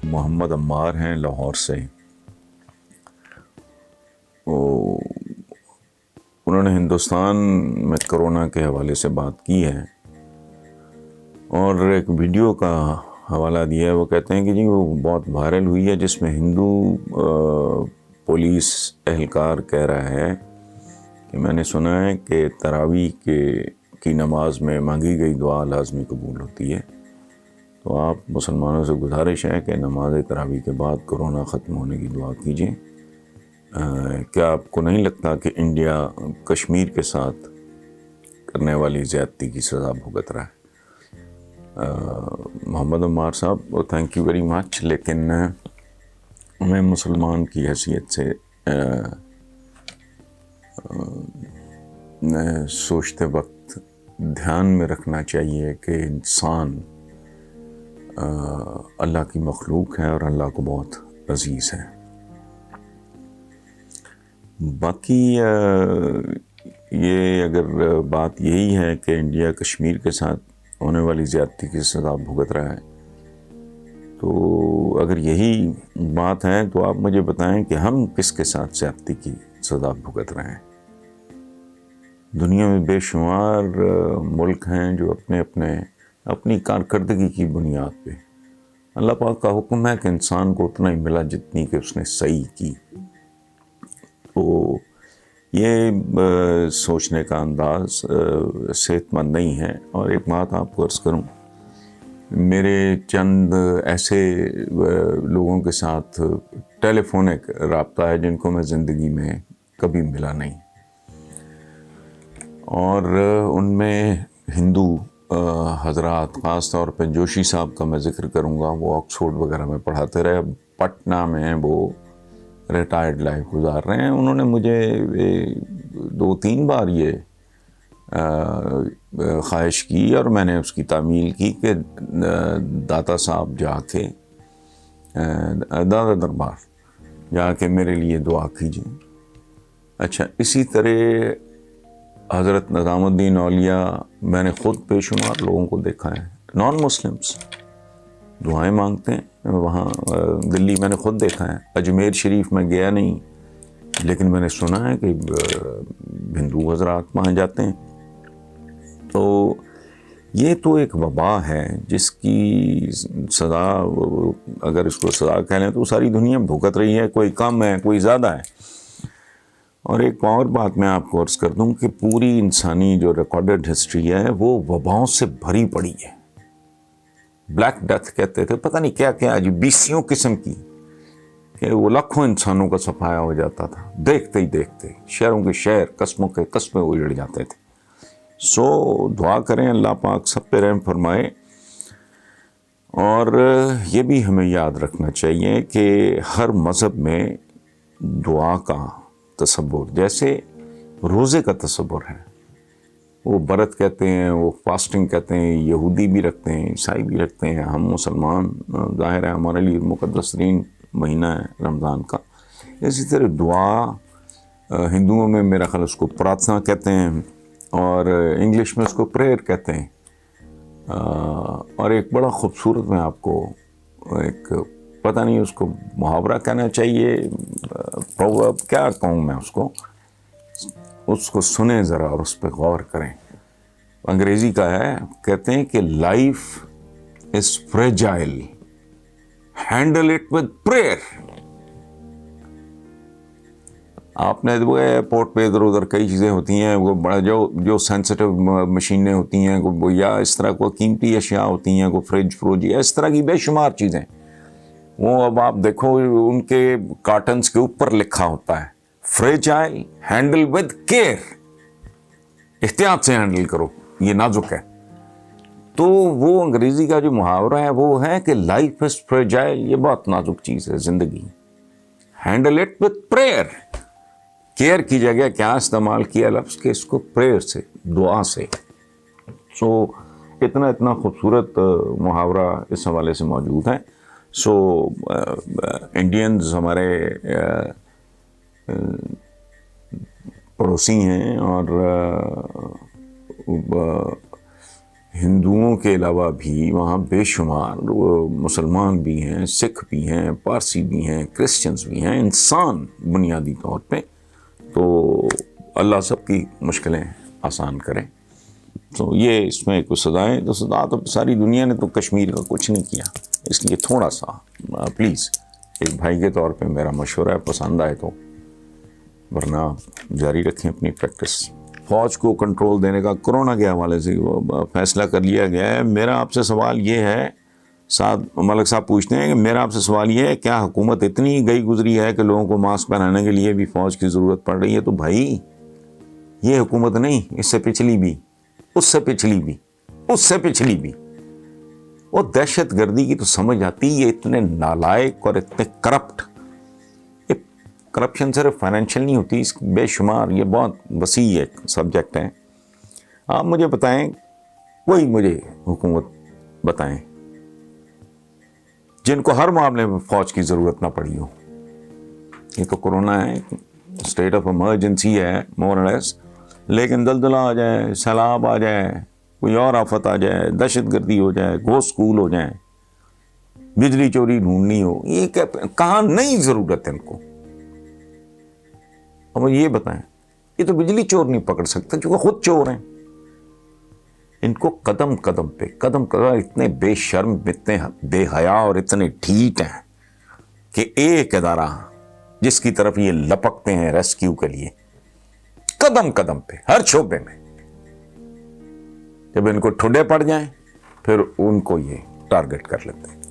محمد عمار ہیں لاہور سے. انہوں نے ہندوستان میں کرونا کے حوالے سے بات کی ہے اور ایک ویڈیو کا حوالہ دیا ہے. وہ کہتے ہیں کہ جی وہ بہت وائرل ہوئی ہے جس میں ہندو پولیس اہلکار کہہ رہا ہے کہ میں نے سنا ہے کہ تراویح کی نماز میں مانگی گئی دعا لازمی قبول ہوتی ہے. تو آپ مسلمانوں سے گزارش ہے کہ نماز تراویح کے بعد کرونا ختم ہونے کی دعا کیجئے. کیا آپ کو نہیں لگتا کہ انڈیا کشمیر کے ساتھ کرنے والی زیادتی کی سزا بھگت رہا ہے؟ محمد عمار صاحب تھینک یو ویری مچ، لیکن ہمیں مسلمان کی حیثیت سے سوچتے وقت دھیان میں رکھنا چاہیے کہ انسان اللہ کی مخلوق ہے اور اللہ کو بہت عزیز ہے. باقی یہ اگر بات یہی ہے کہ انڈیا کشمیر کے ساتھ ہونے والی زیادتی کی سزا بھگت رہا ہے، تو اگر یہی بات ہے تو آپ مجھے بتائیں کہ ہم کس کے ساتھ زیادتی کی سزا بھگت رہے ہیں؟ دنیا میں بے شمار ملک ہیں جو اپنی کارکردگی کی بنیاد پہ، اللہ پاک کا حکم ہے کہ انسان کو اتنا ہی ملا جتنی کہ اس نے صحیح کی. تو یہ سوچنے کا انداز صحت مند نہیں ہے. اور ایک بات آپ کو عرض کروں، میرے چند ایسے لوگوں کے ساتھ ٹیلی فونک رابطہ ہے جن کو میں زندگی میں کبھی ملا نہیں، اور ان میں ہندو حضرات، خاص طور پہ جوشی صاحب کا میں ذکر کروں گا. وہ آکسفورڈ وغیرہ میں پڑھاتے رہے، پٹنہ میں وہ ریٹائرڈ لائف گزار رہے ہیں. انہوں نے مجھے 2-3 بار یہ خواہش کی اور میں نے اس کی تعمیل کی کہ داتا صاحب جا کے دادا دربار جا کے میرے لیے دعا کیجیے. اچھا، اسی طرح حضرت نظام الدین اولیاء، میں نے خود بے شمار لوگوں کو دیکھا ہے، نان مسلمس دعائیں مانگتے ہیں وہاں. دلی میں نے خود دیکھا ہے. اجمیر شریف میں گیا نہیں، لیکن میں نے سنا ہے کہ ہندو حضرات وہاں جاتے ہیں. تو یہ تو ایک وبا ہے جس کی سزا، اگر اس کو سزا کہہ لیں تو ساری دنیا بھگت رہی ہے. کوئی کم ہے، کوئی زیادہ ہے. اور ایک اور بات میں آپ کو عرض کر دوں کہ پوری انسانی جو ریکارڈڈ ہسٹری ہے وہ وباؤں سے بھری پڑی ہے. بلیک ڈیتھ کہتے تھے، پتہ نہیں کیا کیا عجیب 20 قسم کی، کہ وہ لاکھوں انسانوں کا صفایا ہو جاتا تھا دیکھتے ہی دیکھتے. شہروں کے شہر، قصبوں کے قصبے اجڑ جاتے تھے. سو دعا کریں اللہ پاک سب پہ رحم فرمائے. اور یہ بھی ہمیں یاد رکھنا چاہیے کہ ہر مذہب میں دعا کا تصور، جیسے روزے کا تصور ہے، وہ برت کہتے ہیں، وہ فاسٹنگ کہتے ہیں، یہودی بھی رکھتے ہیں، عیسائی بھی رکھتے ہیں. ہم مسلمان ظاہر ہے ہمارے لیے مقدس ترین مہینہ ہے رمضان کا. اسی طرح دعا ہندوؤں میں میرا خیال اس کو پراتھنا کہتے ہیں، اور انگلش میں اس کو پریئر کہتے ہیں. اور ایک بڑا خوبصورت، میں آپ کو ایک، پتہ نہیں اس کو محاورہ کہنا چاہیے، پروورب کیا کہوں میں اس کو سنیں ذرا اور اس پہ غور کریں. انگریزی کا ہے، کہتے ہیں کہ life is fragile, handle it with prayer. آپ نے ایئرپورٹ پہ ادھر ادھر کئی چیزیں ہوتی ہیں، وہ بڑا جو سینسٹیو مشینیں ہوتی ہیں، یا اس طرح کو قیمتی اشیاء ہوتی ہیں، کوئی فروج، اس طرح کی بے شمار چیزیں. وہ اب آپ دیکھو ان کے کارٹنز کے اوپر لکھا ہوتا ہے فریجائل، ہینڈل ود کیئر، احتیاط سے ہینڈل کرو، یہ نازک ہے. تو وہ انگریزی کا جو محاورہ ہے وہ ہے کہ لائف از فریجائل، یہ بہت نازک چیز ہے زندگی. Handle it with prayer, care کی جگہ کیا استعمال کیا لفظ کہ اس کو پریئر سے، دعا سے. سو اتنا خوبصورت محاورہ اس حوالے سے موجود ہے. سو انڈینز ہمارے پڑوسی ہیں، اور ہندوؤں کے علاوہ بھی وہاں بے شمار مسلمان بھی ہیں، سکھ بھی ہیں، پارسی بھی ہیں، کرسچنز بھی ہیں، انسان بنیادی طور پہ. تو اللہ سب کی مشکلیں آسان کرے. تو یہ اس میں کوئی سزائیں، تو سزا تو ساری دنیا نے تو کشمیر کا کچھ نہیں کیا، اس لیے تھوڑا سا پلیز ایک بھائی کے طور پہ میرا مشورہ ہے، پسند آئے تو، ورنہ جاری رکھیں اپنی پریکٹس. فوج کو کنٹرول دینے کا کرونا کے حوالے سے فیصلہ کر لیا گیا ہے. میرا آپ سے سوال یہ ہے، ملک صاحب پوچھتے ہیں کہ میرا آپ سے سوال یہ ہے، کیا حکومت اتنی گئی گزری ہے کہ لوگوں کو ماسک پہنانے کے لیے بھی فوج کی ضرورت پڑ رہی ہے؟ تو بھائی یہ حکومت نہیں، اس سے پچھلی بھی، اس سے پچھلی بھی، اس سے پچھلی بھی. وہ دہشت گردی کی تو سمجھ آتی، یہ اتنے نالائق اور اتنے کرپٹ. کرپشن صرف فائنینشیل نہیں ہوتی، اس بے شمار، یہ بہت وسیع ایک سبجیکٹ ہے. آپ مجھے بتائیں، کوئی مجھے حکومت بتائیں جن کو ہر معاملے میں فوج کی ضرورت نہ پڑی ہو. یہ تو کرونا ہے، اسٹیٹ آف ایمرجنسی ہے مور اور لیس، لیکن زلزلہ آ جائے، سیلاب آ جائے، کوئی اور آفت آ جائے، دہشت گردی ہو جائے، گھوس اسکول ہو جائیں، بجلی چوری ڈھونڈنی ہو، یہ کہاں نہیں ضرورت ہے ان کو. اب یہ بتائیں، یہ تو بجلی چور نہیں پکڑ سکتا چونکہ خود چور ہیں. ان کو قدم قدم پہ اتنے بے شرم، اتنے بے حیا اور اتنے ڈھیٹ ہیں کہ ایک ادارہ جس کی طرف یہ لپکتے ہیں ریسکیو کے لیے، قدم قدم پہ ہر شعبے میں، جب ان کو ٹھڈے پڑ جائیں پھر ان کو یہ ٹارگٹ کر لیتے ہیں.